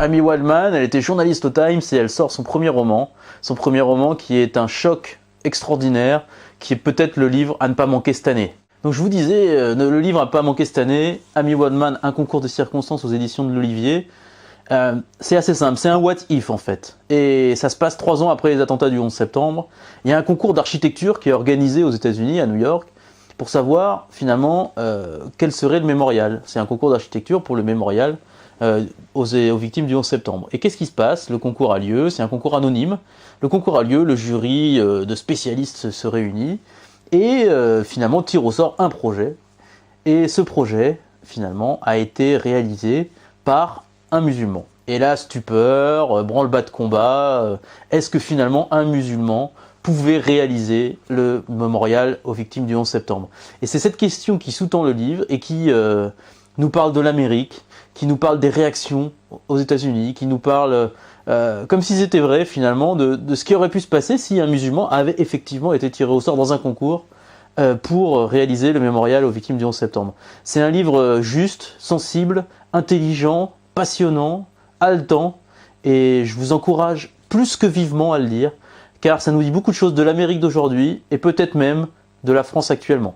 Amy Wildman, elle était journaliste au Times et elle sort son premier roman qui est un choc extraordinaire, qui est peut-être le livre à ne pas manquer cette année. Donc je vous disais, le livre à ne pas manquer cette année, Amy Wildman, un concours de circonstances aux éditions de l'Olivier. C'est assez simple, c'est un what if en fait. Et ça se passe 3 ans après les attentats du 11 septembre. Il y a un concours d'architecture qui est organisé aux États-Unis, à New York, pour savoir finalement quel serait le mémorial. C'est un concours d'architecture pour le mémorial aux victimes du 11 septembre. Et qu'est-ce qui se passe? Le concours a lieu, c'est un concours anonyme. Le concours a lieu, le jury de spécialistes se réunit et finalement tire au sort un projet. Et ce projet, finalement, a été réalisé par un musulman. Et là, stupeur, branle-bas de combat, est-ce que finalement un musulman pouvait réaliser le mémorial aux victimes du 11 septembre? Et c'est cette question qui sous-tend le livre et qui nous parle de l'Amérique, qui nous parle des réactions aux États-Unis, qui nous parle, comme si c'était vrai finalement, de ce qui aurait pu se passer si un musulman avait effectivement été tiré au sort dans un concours pour réaliser le mémorial aux victimes du 11 septembre. C'est un livre juste, sensible, intelligent, passionnant, haletant, et je vous encourage plus que vivement à le lire, car ça nous dit beaucoup de choses de l'Amérique d'aujourd'hui, et peut-être même de la France actuellement.